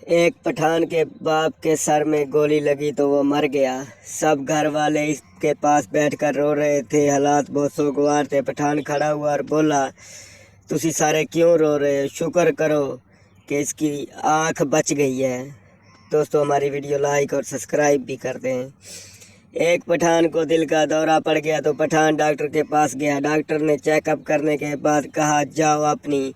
एक पठान के बाप के सर में गोली लगी तो वो मर गया। सब घर वाले इसके पास बैठकर रो रहे थे। हालात बहुत सोगवार थे। पठान खड़ा हुआ और बोला, तुसी सारे क्यों रो रहे हो? शुक्र करो कि इसकी आंख बच गई है। दोस्तों, हमारी वीडियो लाइक और सब्सक्राइब भी कर दें। एक पठान को दिल का दौरा पड़ गया तो पठान डॉक्टर के पास गया। डॉक्टर ने चेकअप करने के बाद कहा, जाओ अपनी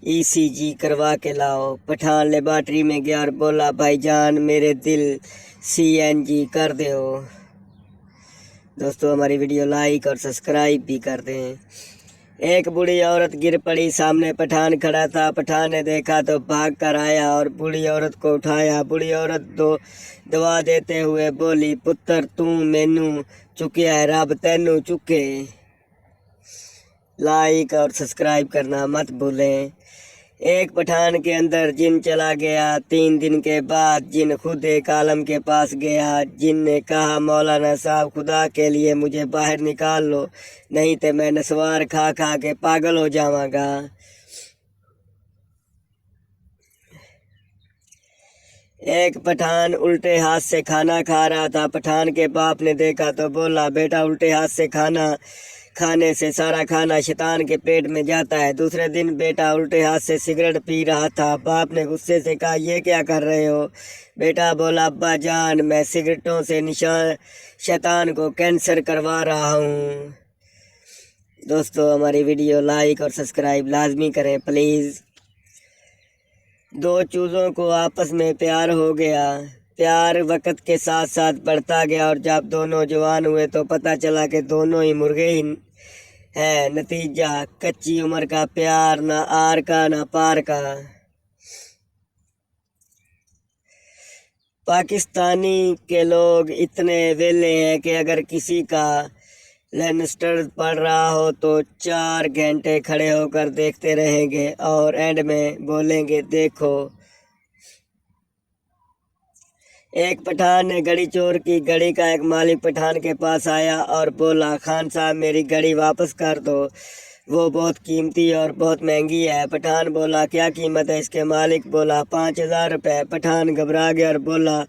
ECG करवा के लाओ। पठान लेबॉर्ट्री में गया और बोला, भाईजान मेरे दिल CNG कर दो। दोस्तों, हमारी वीडियो लाइक और सब्सक्राइब भी कर दें। एक बूढ़ी औरत गिर पड़ी। सामने पठान खड़ा था। पठान ने देखा तो भाग कर आया और बूढ़ी औरत को उठाया। बूढ़ी औरत दवा देते हुए बोली, पुत्र तू मैनू चुकिया है, रब तैनू चुके। लाइक और सब्सक्राइब करना मत भूलें। एक पठान के अंदर जिन चला गया। 3 दिन के बाद जिन खुद एक आलम के पास गया। जिन ने कहा, मौलाना साहब खुदा के लिए मुझे बाहर निकाल लो, नहीं तो मैं नस्वार खा खा के पागल हो जावांगा। एक पठान उल्टे हाथ से खाना खा रहा था। पठान के बाप ने देखा तो बोला, बेटा उल्टे हाथ से खाना खाने से सारा खाना शैतान के पेट में जाता है। दूसरे दिन बेटा उल्टे हाथ से सिगरेट पी रहा था। बाप ने गुस्से से कहा, ये क्या कर रहे हो? बेटा बोला, अब्बा जान मैं सिगरेटों से निशान शैतान को कैंसर करवा रहा हूँ। दोस्तों, हमारी वीडियो लाइक और सब्सक्राइब लाजमी करें प्लीज़। 2 चूज़ों को आपस में प्यार हो गया। प्यार वक्त के साथ साथ बढ़ता गया और जब दोनों जवान हुए तो पता चला कि दोनों ही मुर्गे ही हैं। नतीजा, कच्ची उम्र का प्यार, ना आर का ना पार का। पाकिस्तानी के लोग इतने वेले हैं कि अगर किसी का लेंस्टर पढ़ रहा हो तो 4 घंटे खड़े होकर देखते रहेंगे और एंड में बोलेंगे, देखो। एक पठान ने घड़ी चोर की। घड़ी का एक मालिक पठान के पास आया और बोला, खान साहब मेरी घड़ी वापस कर दो, वो बहुत कीमती और बहुत महंगी है। पठान बोला, क्या कीमत है इसके? मालिक बोला, 5000 रुपये। पठान घबरा गया और बोला,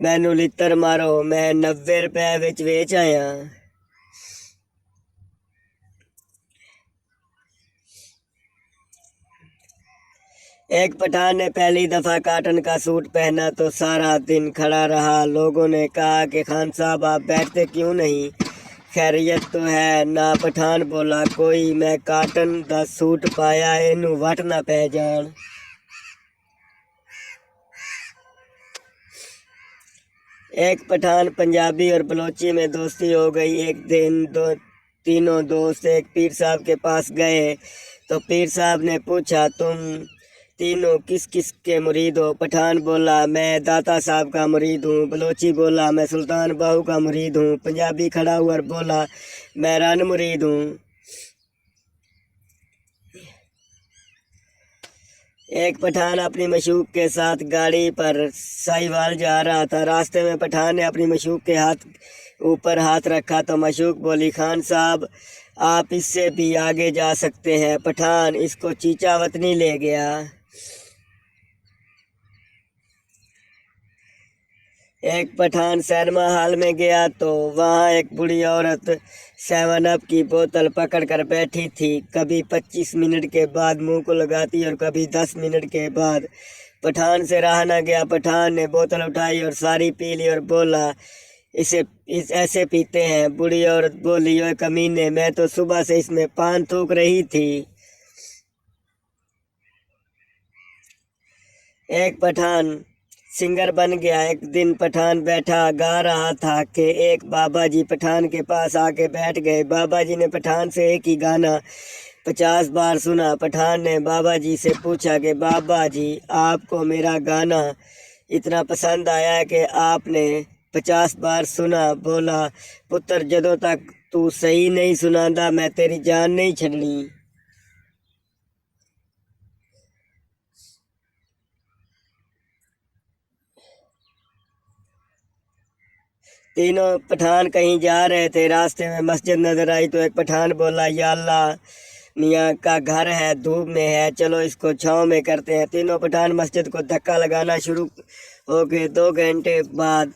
मैनू लित्तर मारो, मैं 90 रुपये विच वेच आया। एक पठान ने पहली दफ़ा कॉटन का सूट पहना तो सारा दिन खड़ा रहा। लोगों ने कहा कि खान साहब आप बैठते क्यों नहीं, खैरियत तो है ना? पठान बोला, कोई मैं कॉटन का सूट पाया, इनू वट ना पै जान। एक पठान पंजाबी और बलोची में दोस्ती हो गई। एक दिन तीनों दोस्त एक पीर साहब के पास गए तो पीर साहब ने पूछा, तुम तीनों किस किस के मुरीद हो? पठान बोला, मैं दाता साहब का मुरीद हूँ। बलोची बोला, मैं सुल्तान बाहू का मुरीद हूँ। पंजाबी खड़ा हुआ और बोला, मैं रन मुरीद हूँ। एक पठान अपनी मशूक के साथ गाड़ी पर साहिवाल जा रहा था। रास्ते में पठान ने अपनी मशूक के ऊपर हाथ रखा तो मशूक बोली, खान साहब आप इससे भी आगे जा सकते हैं। पठान इसको चीचा वतनी ले गया। एक पठान सिनेमा हॉल में गया तो वहाँ एक बूढ़ी औरत 7 अप की बोतल पकड़ कर बैठी थी। कभी 25 मिनट के बाद मुंह को लगाती और कभी 10 मिनट के बाद। पठान से रहा न गया। पठान ने बोतल उठाई और सारी पी ली और बोला, ऐसे पीते हैं? बूढ़ी औरत बोली, ओए कमीने, मैं तो सुबह से इसमें पान थूक रही थी। एक पठान सिंगर बन गया। एक दिन पठान बैठा गा रहा था कि एक बाबा जी पठान के पास आके बैठ गए। बाबा जी ने पठान से एक ही गाना 50 बार सुना। पठान ने बाबा जी से पूछा कि बाबा जी आपको मेरा गाना इतना पसंद आया है कि आपने 50 बार सुना। बोला, पुत्र जदों तक तू सही नहीं सुनांदा मैं तेरी जान नहीं छड़नी। तीनों पठान कहीं जा रहे थे। रास्ते में मस्जिद नजर आई तो एक पठान बोला, या अल्लाह मियाँ का घर है, धूप में है, चलो इसको छाँव में करते हैं। तीनों पठान मस्जिद को धक्का लगाना शुरू हो गए। 2 घंटे बाद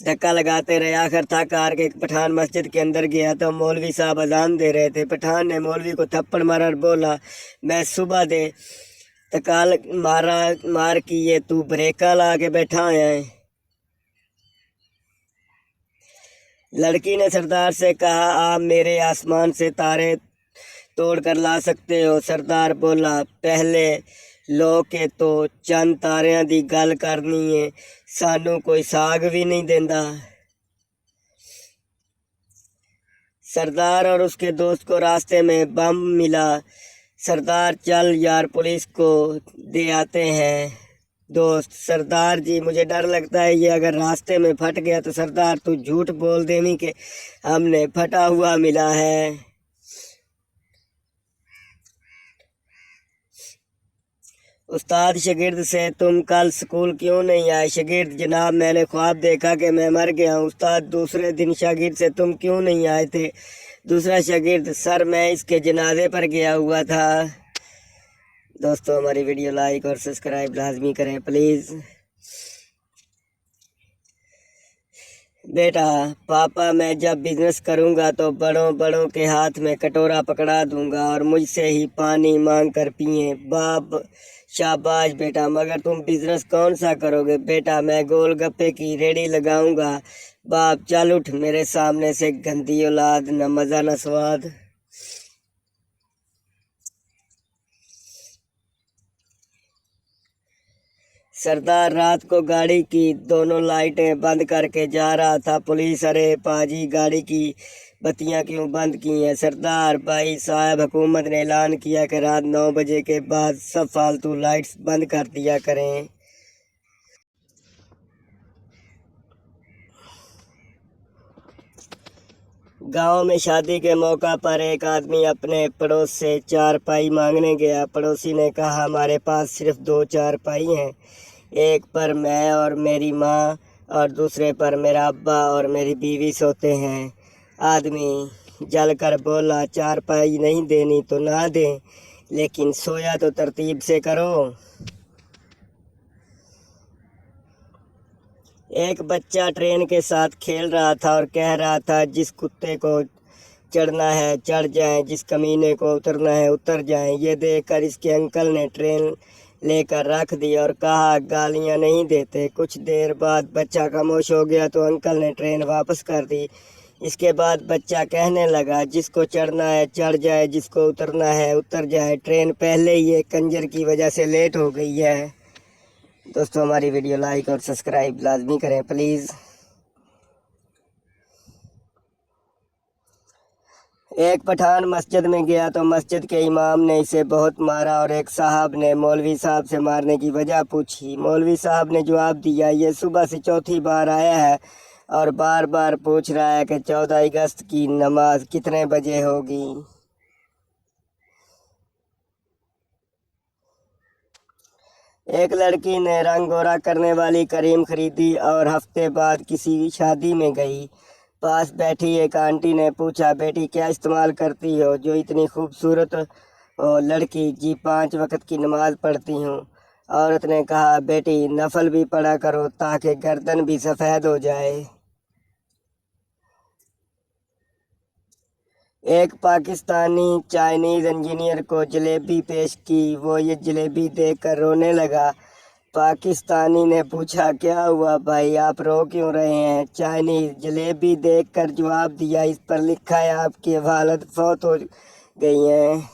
धक्का लगाते रहे। आखिर थक हार के पठान मस्जिद के अंदर गया तो मौलवी साहब अजान दे रहे थे। पठान ने मौलवी को थप्पड़ मारा और बोला, मैं सुबह दे तकाल मार की ये तू ब्रेका ला के बैठा है। लड़की ने सरदार से कहा, आप मेरे आसमान से तारे तोड़ कर ला सकते हो। सरदार बोला, पहले लो के तो चंद तारियां दी गल करनी है, सानू कोई साग भी नहीं देंदा। सरदार और उसके दोस्त को रास्ते में बम मिला। सरदार, चल यार पुलिस को दे आते हैं। दोस्त, सरदार जी मुझे डर लगता है ये अगर रास्ते में फट गया तो। सरदार, तू झूठ बोल देनी कि हमने फटा हुआ मिला है। उस्ताद शागिर्द से, तुम कल स्कूल क्यों नहीं आए? शागिर्द, जनाब मैंने ख्वाब देखा कि मैं मर गया हूँ। उस्ताद, दूसरे दिन शागिर्द से, तुम क्यों नहीं आए थे? दूसरा शागिर्द, सर मैं इसके जनाजे पर गया हुआ था। दोस्तों, हमारी वीडियो लाइक और सब्सक्राइब लाजमी करें प्लीज़। बेटा, पापा मैं जब बिजनेस करूँगा तो बड़ों बड़ों के हाथ में कटोरा पकड़ा दूंगा और मुझसे ही पानी मांग कर पिए। बाप, शाबाश बेटा, मगर तुम बिजनेस कौन सा करोगे? बेटा, मैं गोलगप्पे की रेडी लगाऊंगा। बाप, चल उठ मेरे सामने से, गंदी औलाद, न मज़ा न स्वाद। सरदार रात को गाड़ी की दोनों लाइटें बंद करके जा रहा था। पुलिस, अरे पाजी गाड़ी की बत्तियां क्यों बंद की हैं? सरदार, भाई साहब हुकूमत ने ऐलान किया कि रात 9 बजे के बाद सब फालतू लाइट्स बंद कर दिया करें। गांव में शादी के मौका पर एक आदमी अपने पड़ोस से चारपाई मांगने गया। पड़ोसी ने कहा, हमारे पास सिर्फ 2 चारपाई हैं, एक पर मैं और मेरी माँ और दूसरे पर मेरा अब्बा और मेरी बीवी सोते हैं। आदमी जल कर बोला, चारपाई नहीं देनी तो ना दें, लेकिन सोया तो तरतीब से करो। एक बच्चा ट्रेन के साथ खेल रहा था और कह रहा था, जिस कुत्ते को चढ़ना है चढ़ जाएं, जिस कमीने को उतरना है उतर जाएं। ये देखकर इसके अंकल ने ट्रेन लेकर रख दी और कहा, गालियां नहीं देते। कुछ देर बाद बच्चा खामोश हो गया तो अंकल ने ट्रेन वापस कर दी। इसके बाद बच्चा कहने लगा, जिसको चढ़ना है चढ़ जाए, जिसको उतरना है उतर जाए। ट्रेन पहले ही एक कंजर की वजह से लेट हो गई है। दोस्तों, हमारी वीडियो लाइक और सब्सक्राइब लाजमी करें प्लीज़। एक पठान मस्जिद में गया तो मस्जिद के इमाम ने इसे बहुत मारा और एक साहब ने मौलवी साहब से मारने की वजह पूछी। मौलवी साहब ने जवाब दिया, ये सुबह से चौथी बार आया है और बार बार पूछ रहा है कि 14 अगस्त की नमाज कितने बजे होगी। एक लड़की ने रंग गोरा करने वाली क्रीम खरीदी और हफ्ते बाद किसी शादी में गई। पास बैठी एक आंटी ने पूछा, बेटी क्या इस्तेमाल करती हो जो इतनी खूबसूरत हो? लड़की, जी 5 वक्त की नमाज पढ़ती हूँ। औरत ने कहा, बेटी नफल भी पढ़ा करो ताकि गर्दन भी सफ़ेद हो जाए। एक पाकिस्तानी चाइनीज़ इंजीनियर को जलेबी पेश की। वो ये जलेबी देखकर रोने लगा। पाकिस्तानी ने पूछा, क्या हुआ भाई, आप रो क्यों रहे हैं? चाइनीज़ जलेबी देखकर जवाब दिया, इस पर लिखा है आपकी वालिद फौत हो गई हैं।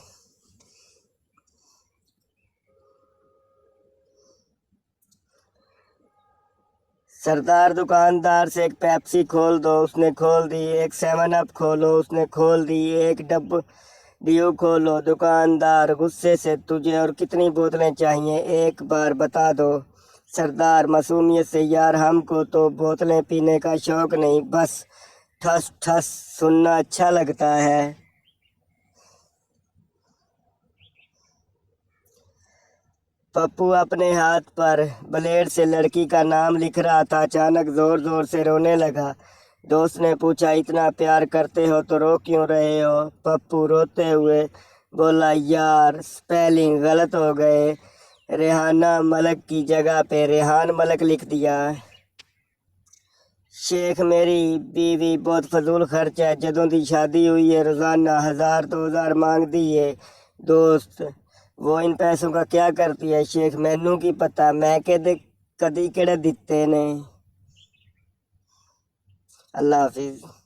सरदार, दुकानदार से एक पेप्सी खोल दो, उसने खोल दी। एक 7 अप खोलो, उसने खोल दी। एक ड्यू खोलो। दुकानदार गुस्से से, तुझे और कितनी बोतलें चाहिए, एक बार बता दो। सरदार मासूमियत से, यार हमको तो बोतलें पीने का शौक नहीं, बस ठस ठस सुनना अच्छा लगता है। पप्पू अपने हाथ पर ब्लेड से लड़की का नाम लिख रहा था। अचानक जोर जोर से रोने लगा। दोस्त ने पूछा, इतना प्यार करते हो तो रो क्यों रहे हो? पप्पू रोते हुए بولا یار سپیلنگ غلط ہو گئے، ریحانہ ملک کی جگہ پہ ریحان ملک لکھ دیا۔ شیخ میری بیوی بہت فضول خرچ ہے، جدوں دی شادی ہوئی ہے روزانہ 1000-2000 مانگ دی ہے دوست، وہ ان پیسوں کا کیا کرتی ہے شیخ مینوں کی پتہ، میں کدی کہڑے دیتے نے۔ اللہ حافظ۔